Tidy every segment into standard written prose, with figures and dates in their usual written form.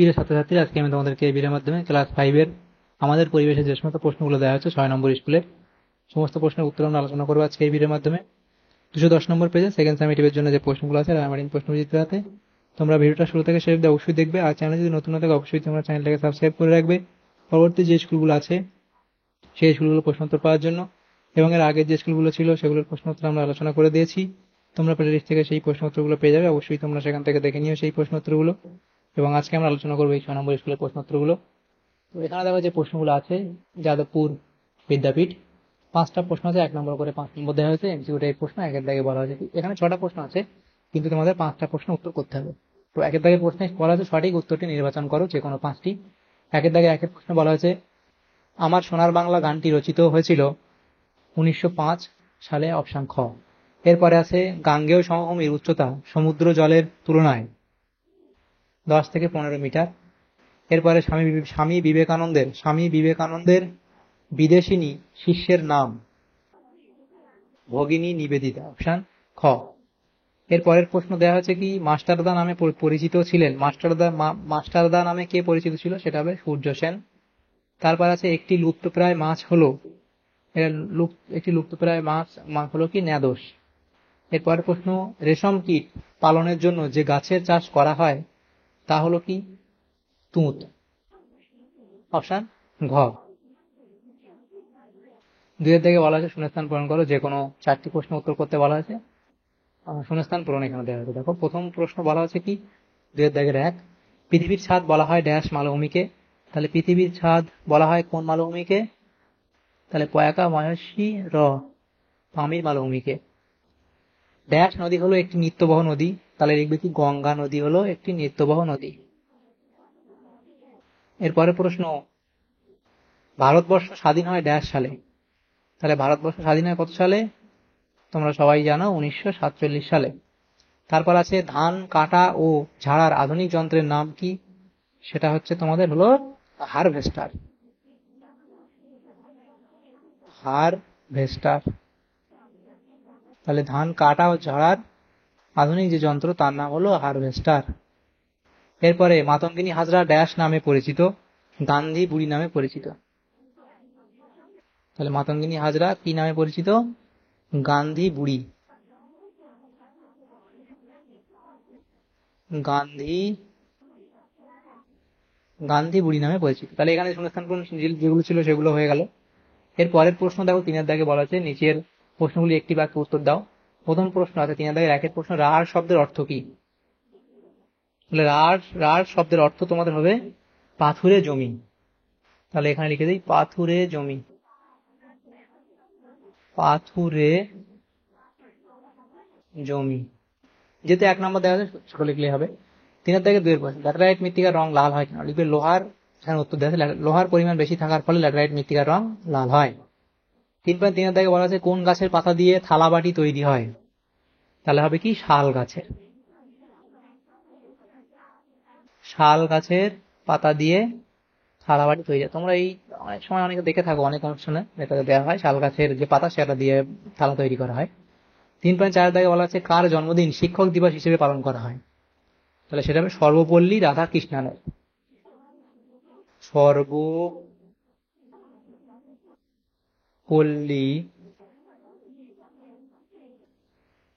প্রিয় ছাত্রছাত্রী, আজকে আমি তোমাদেরকে এই ভিডিওর মাধ্যমে ক্লাস 5 এর আমাদের পরিবেশে যে সমস্ত প্রশ্নগুলো দেওয়া হচ্ছে 6 নম্বর স্কুলের সমস্ত প্রশ্নের উত্তর আমরা আলোচনা করবো আজকে এই ভিডিওর মাধ্যমে। 210 নম্বর পেজে সেকেন্ড সামেটিভের জন্য যে প্রশ্নগুলো আছে রামায়ণ প্রশ্নবিচিত্রাতে তোমরা ভিডিওটা শুরু থেকে শেষ অবধি অবশ্যই দেখবে। আর চ্যানেল যদি নতুন থাকে অবশ্যই তোমরা চ্যানেলটাকে সাবস্ক্রাইব করে রাখবে পরবর্তী যে স্কুলগুলো আছে সেই স্কুলগুলো প্রশ্নোত্তর পাওয়ার জন্য। এবং এর আগের যে স্কুলগুলো ছিল সেগুলোর প্রশ্নোত্তর আমরা আলোচনা করে দিয়েছি, তোমরা প্লেলিস্ট থেকে সেই প্রশ্নোত্তরগুলো পেয়ে যাবে। অবশ্যই তোমরা সেখান থেকে দেখে নিও সেই প্রশ্নোত্তরগুলো। এবং আজকে আমরা আলোচনা করবো এই 6 নম্বর স্কুলের প্রশ্নোত্তরগুলো। তো এখানে দেখো যে প্রশ্নগুলো আছে, যাদবপুর বিদ্যাপীঠ, 5টা প্রশ্ন আছে, 1 নম্বর করে 5 নম্বর দেওয়া হয়েছে। এমসিকিউ টাইপ প্রশ্ন, একের দাগে বলা হয়েছে এখানে 6টা প্রশ্ন আছে, কিন্তু তোমাদের 5টা প্রশ্ন উত্তর করতে হবে। তো একের দাগের প্রশ্নে বলা হয়েছে সঠিক উত্তরটি নির্বাচন করো, যে কোনো 5টি। একের দাগে একের প্রশ্ন বলা হয়েছে আমার সোনার বাংলা গানটি রচিত হয়েছিল 1905 সালে, অপশন খ। এরপরে আছে গাঙ্গেয় সমভূমির উচ্চতা সমুদ্র জলের তুলনায় 10 থেকে 15 মিটার। এরপরে স্বামী বিবেকানন্দের বিদেশিনী শিষ্যের নাম ভগিনী নিবেদিতা, অপশন খ। এরপরের প্রশ্ন দেওয়া হচ্ছে কি মাস্টারদা নামে পরিচিত ছিলেন, মাস্টারদা নামে কে পরিচিত ছিল, সেটা হবে সূর্য সেন। তারপর আছে একটি লুপ্তপ্রায় মাছ হলো, একটি লুপ্তপ্রায় মাছ হলো কি ন্যাদোষ। এরপরের প্রশ্ন রেশম কীট পালনের জন্য যে গাছের চাষ করা হয় তা হলো কি তুঁত, অপশন ঘ। 2 থেকে বলা হয়েছে শূন্যস্থান পূরণ করো, যে কোনো 4টি প্রশ্ন উত্তর করতে বলা হয়েছে। শূন্যস্থান পূরণ এখানে দেওয়া হয়েছে। দেখো প্রথম প্রশ্ন বলা হচ্ছে কি 2 দাগের 1, পৃথিবীর ছাদ বলা হয় ড্যাশ মালভূমিকে। তাহলে পৃথিবীর ছাদ বলা হয় কোন মালভূমিকে, তাহলে পয়াকা ময়সী র পামির মালভূমিকে। ড্যাশ নদী হলো একটি নিত্যবহ নদী, তাহলে লিখবে কি গঙ্গা নদী হলো একটি নিত্যবহ নদী। এরপরে প্রশ্ন ভারতবর্ষ স্বাধীন হয় ড্যাশ সালে, তাহলে ভারতবর্ষ স্বাধীন হয় কত সালে, তোমরা সবাই জানো 1947 সালে। তারপর আছে ধান কাটা ও ঝাড়ার আধুনিক যন্ত্রের নাম কি, সেটা হচ্ছে তোমাদের হলো হারভেস্টার, হারভেস্টার। তাহলে ধান কাটা ও ঝাড়ার আধুনিক যে যন্ত্র তার নাম হলো হারভেস্টার। এরপরে মাতঙ্গিনী হাজরা ড্যাশ নামে পরিচিত, গান্ধী বুড়ি নামে পরিচিত। তাহলে মাতঙ্গিনী হাজরা কি নামে পরিচিত, গান্ধী বুড়ি, গান্ধী বুড়ি নামে পরিচিত। তাহলে এখানে শূন্যস্থান পূরণ যেগুলো ছিল সেগুলো হয়ে গেল। এর পরের প্রশ্ন দেখো 3 দাগে বলা আছে নিচের প্রশ্নগুলি একটি বাক্যে উত্তর দাও। প্রথম প্রশ্ন আছে 3 দাগের 1 প্রশ্ন, রাঢ় শব্দের অর্থ কি, তাহলে রাঢ় শব্দের অর্থ তোমাদের হবে পাথুরে জমি। তাহলে এখানে লিখে দিই পাথুরে জমি, পাথুরে জমি। যেহেতু 1 নম্বর দেওয়া আছে ছোট লিখলে হবে। 3 দাগের 2 প্রশ্ন, ল্যাটেরাইট মৃত্তিকার রং লাল হয় কেন, লিখবে লোহার, এখানে উত্তর দেওয়া আছে লোহার পরিমাণ বেশি থাকার ফলে ল্যাটেরাইট মৃত্তিকার রং লাল হয়। 3.3 দাগে বলা আছে কোন গাছের পাতা দিয়ে থালা বাটি তৈরি হয়, তাহলে হবে কি শাল গাছের, শাল গাছের পাতা দিয়ে থালা বাটি তৈরি হয়। তোমরা এই অনেক সময় অনেকে দেখে থাকো অনেক অনুষ্ঠানে যেটা দেওয়া হয় শাল গাছের যে পাতা সেটা দিয়ে থালা তৈরি করা হয়। 3.4 দাগে বলা আছে কার জন্মদিন শিক্ষক দিবস হিসেবে পালন করা হয়, তাহলে সেটা হবে সর্বপল্লী রাধাকৃষ্ণনের, সর্বপল্লী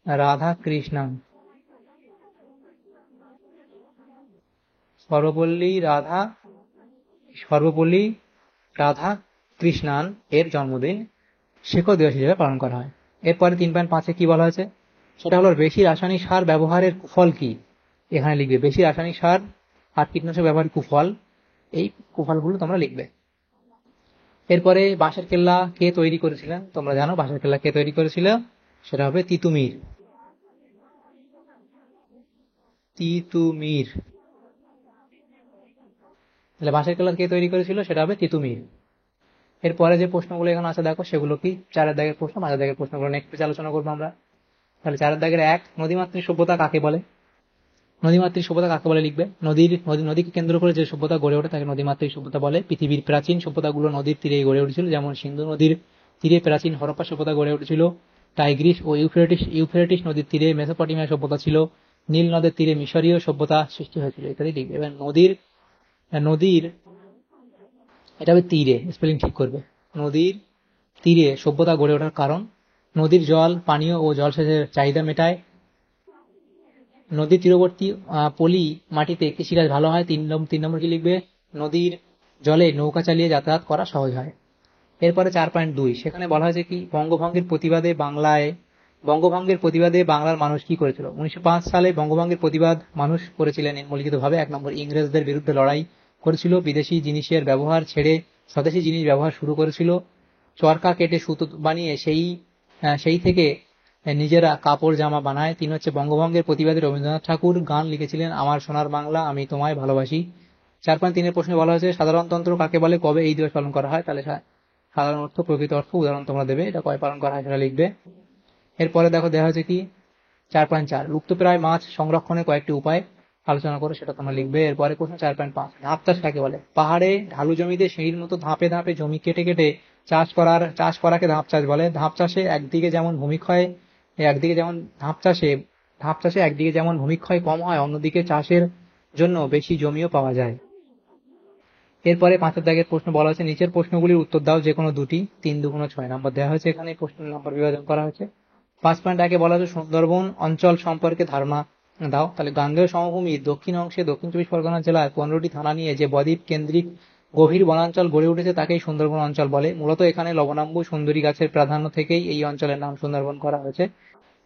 রাধাকৃষ্ণন, সর্বপল্লী রাধা কৃষ্ণান এর জন্মদিন শিক্ষক দিবস হিসেবে পালন করা হয়। এরপরে 3.5 কি বলা হয়েছে, সেটা হলো বেশি রাসায়নিক সার ব্যবহারের কুফল কি, এখানে লিখবে বেশি রাসায়নিক সার আর কীটনাশক ব্যবহারের কুফল, এই কুফলগুলো তোমরা লিখবে। এরপরে বাঁশের কেল্লা কে তৈরি করেছিলেন, তোমরা জানো বাঁশের কেল্লা কে তৈরি করেছিল, সেটা হবে তিতুমির, তিতুমির। তাহলে বাঁশের কেল্লা কে তৈরি করেছিল, সেটা হবে তিতুমির। এরপরে যে প্রশ্নগুলো এখানে আছে দেখো সেগুলো কি 4 দাগের প্রশ্ন, 5 দাগের প্রশ্নগুলো নেক্সট পেজে আলোচনা করবো আমরা। তাহলে 4 দাগের 1, নদীমাতৃক সভ্যতা কাকে বলে, নদীমাতৃক সভ্যতা কাকে বলে লিখবে, নদীকে কেন্দ্র করে যে সভ্যতা গড়ে ওঠে তাকে নদীমাতৃক সভ্যতা বলে। পৃথিবীর প্রাচীন সভ্যতাগুলো নদীর তীরেই গড়ে উঠেছিল, যেমন সিন্ধু নদীর তীরে প্রাচীন হরপ্পা সভ্যতা গড়ে উঠেছিল, টাইগ্রিস ও ইউফ্রেটিস নদীর তীরে মেসোপটেমিয়া সভ্যতা ছিল, নীল নদের তীরে মিশরীয় সভ্যতা সৃষ্টি হয়েছিল ইত্যাদি লিখবে। এবং নদীর নদীর, এটা হবে তীরে, স্পেলিং ঠিক করবে। নদীর তীরে সভ্যতা গড়ে ওঠার কারণ, নদীর জল পানীয় ও জলসেচের চাহিদা মেটায়, নদীর তীরবর্তী পলি মাটিতে কৃষিকাজ ভালো হয়। 3 নম্বর কি লিখবে? নদীর জলে নৌকা চালিয়ে যাতায়াত করা সহজ হয়। এরপরে 4.2 সেখানে বলা হয়েছে কি বঙ্গভঙ্গের প্রতিবাদে বাংলার মানুষ কি করেছিল। 1905 সালে বঙ্গভঙ্গের প্রতিবাদ মানুষ করেছিলেন নিম্নলিখিতভাবে। 1 নম্বর, ইংরেজদের বিরুদ্ধে লড়াই করেছিল, বিদেশি জিনিসের ব্যবহার ছেড়ে স্বদেশী জিনিস ব্যবহার শুরু করেছিল, চরকা কেটে সুতো বানিয়ে সেই থেকে নিজেরা কাপড় জামা বানায়। 3 হচ্ছে বঙ্গভঙ্গের প্রতিবাদে রবীন্দ্রনাথ ঠাকুর গান লিখেছিলেন, আমার সোনার বাংলা আমি তোমায় ভালোবাসি। 4.3 প্রশ্নে বলা হয়েছে সাধারণতন্ত্র কাকে বলে, কবে এই দিবস পালন করা হয়। তাহলে সাধারণ অর্থ, প্রকৃত অর্থ, উদাহরণ তোমরা দেবে, এটা কবে পালন করা হয় সেটা লিখবে। এরপরে দেখো দেওয়া হয়েছে কি 4.4 লুপ্তপ্রায় মাছ সংরক্ষণের কয়েকটি উপায় আলোচনা করে, সেটা তোমরা লিখবে। এরপরে প্রশ্ন 4.5 ধাপ চাষ কাকে বলে। পাহাড়ে ঢালু জমিতে সিঁড়ির মতো ধাপে ধাপে জমি কেটে কেটে চাষ করাকে ধাপ চাষ বলে। ধাপ চাষে একদিকে যেমন ভূমিক্ষয় কম হয়, অন্যদিকে চাষের জন্য বেশি জমিও পাওয়া যায়। এরপরে 5 দাগের প্রশ্ন বলা হয়েছে নিচের প্রশ্নগুলির উত্তর দাও যে কোনো দুটি। 3 2 6 নম্বর দেওয়া হয়েছে, এখানে প্রশ্ন নম্বর বিভাজন করা হয়েছে। 5.1 বলা হয়েছে সুন্দরবন অঞ্চল সম্পর্কে ধারণা দাও। তাহলে গাঙ্গেয় সমভূমির দক্ষিণ অংশে দক্ষিণ 24 পরগনা জেলার 15টি থানা নিয়ে যে বদ্বীপ কেন্দ্রিক গভীর বনাঞ্চল গড়ে উঠেছে তাকেই সুন্দরবন অঞ্চল বলে। মূলত এখানে লবণাম্বু সুন্দরী গাছের প্রাধান্য থেকেই এই অঞ্চলের নাম সুন্দরবন করা হয়েছে।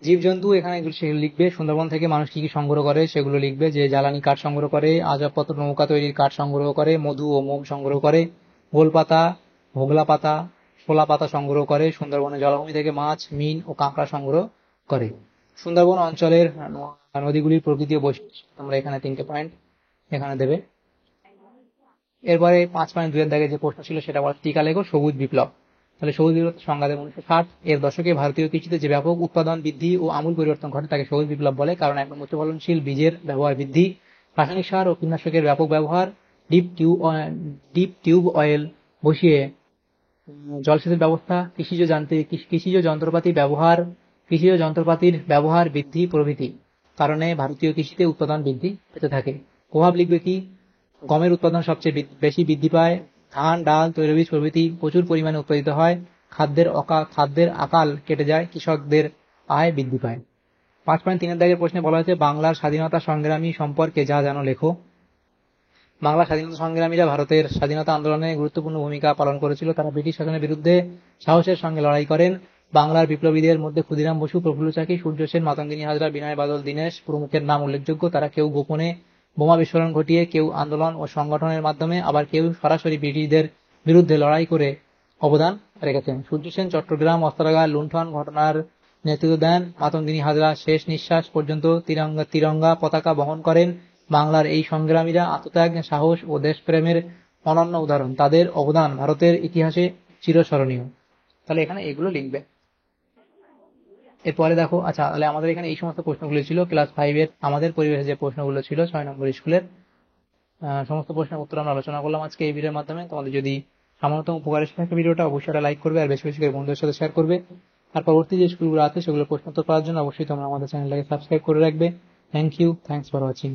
জীবজন্তু এখানে লিখবে, সুন্দরবন থেকে মানুষ কি কি সংগ্রহ করে সেগুলো লিখবে, যে জ্বালানি কাঠ সংগ্রহ করে, আসবাবপত্র নৌকা তৈরির কাঠ সংগ্রহ করে, মধু ও মোম সংগ্রহ করে, গোলপাতা, ভোগলা পাতা, শোলা পাতা সংগ্রহ করে, সুন্দরবনের জলাভূমি থেকে মাছ, মিন ও কাঁকড়া সংগ্রহ করে। সুন্দরবন অঞ্চলের নদীগুলির প্রকৃতি ও বৈশিষ্ট্য তোমরা এখানে 3টে পয়েন্ট এখানে দেবে। এরপরে 5.2 এর দাগে যে প্রশ্ন ছিল সেটা বল টিকা লেখো সবুজ বিপ্লব। তাহলে সবুজ বিপ্লব সংজ্ঞা দেব। 1960 এর দশকে ভারতীয় কৃষিতে যে ব্যাপক উৎপাদন বৃদ্ধি ও আমূল পরিবর্তন ঘটে তাকে সবুজ বিপ্লব বলে, কারণ একদম উচ্চ ফলনশীল বীজের ব্যবহার বৃদ্ধি, রাসায়নিক সার ও কীটনাশকের ব্যাপক ব্যবহার, ডিপ টিউব অয়েল বসিয়ে জলসেচের ব্যবস্থা, কৃষিজ যন্ত্রপাতির ব্যবহার বৃদ্ধি প্রভৃতি কারণে ভারতীয় কৃষিতে উৎপাদন বৃদ্ধি পেতে থাকে। প্রভাব লিখবে কি গমের উৎপাদন সবচেয়ে বেশি বৃদ্ধি পায়, ধান, ডাল, তৈলবীজ প্রভৃতি প্রচুর পরিমাণে উৎপাদিত হয়, খাদ্যের আকাল কেটে যায়, কৃষকদের আয় বৃদ্ধি পায়। 5.3 দাগের প্রশ্নে বলা হয়েছে বাংলার স্বাধীনতা সংগ্রামী সম্পর্কে যা জানো লেখো। বাংলার স্বাধীনতা সংগ্রামীরা ভারতের স্বাধীনতা আন্দোলনে গুরুত্বপূর্ণ ভূমিকা পালন করেছিল। তারা ব্রিটিশ শাসনের বিরুদ্ধে সাহসের সঙ্গে লড়াই করেন। বাংলার বিপ্লবীদের মধ্যে ক্ষুদিরাম বসু, প্রফুল্ল চাকি, সূর্য সেন, মাতঙ্গিনী হাজরা, বিনয় বাদল দীনেশ প্রমুখের নাম উল্লেখযোগ্য। তারা কেউ গোপনে বোমা বিস্ফোরণ ঘটিয়ে, কেউ আন্দোলন ও সংগঠনের মাধ্যমে, আবার কেউ সরাসরি ব্রিটিশদের বিরুদ্ধে লড়াই করে অবদান রেখেছেন। সূর্য সেন চট্টগ্রাম অস্ত্রাগার লুণ্ঠন ঘটনার নেতৃত্ব দেন। মাতঙ্গিনী হাজরা শেষ নিঃশ্বাস পর্যন্ত তিরঙ্গা পতাকা বহন করেন। বাংলার এই সংগ্রামীরা আত্মত্যাগ, সাহস ও দেশপ্রেমের অনন্য উদাহরণ। তাদের অবদান ভারতের ইতিহাসে চিরস্মরণীয়। তাহলে এখানে এগুলো লিখবে। এরপরে দেখো, আচ্ছা তাহলে আমাদের এখানে এই সমস্ত প্রশ্নগুলো ছিল ক্লাস 5-এর আমাদের পরিবেশে যে প্রশ্নগুলো ছিল 6 নম্বর স্কুলের সমস্ত প্রশ্নের উত্তর আমরা আলোচনা করলাম আজকে এই ভিডিওর মাধ্যমে। তোমাদের যদি সামান্যতম উপকার এসে থাকে ভিডিওটা অবশ্যই একটা লাইক করবে আর বেশি বেশি করে বন্ধুদের সাথে শেয়ার করবে। আর পরবর্তী যে স্কুলগুলো আছে সেগুলো প্রশ্নোত্তর পাওয়ার জন্য অবশ্যই তোমরা আমাদের চ্যানেলটাকে সাবস্ক্রাইব করে রাখবে। Thank you, thanks for watching.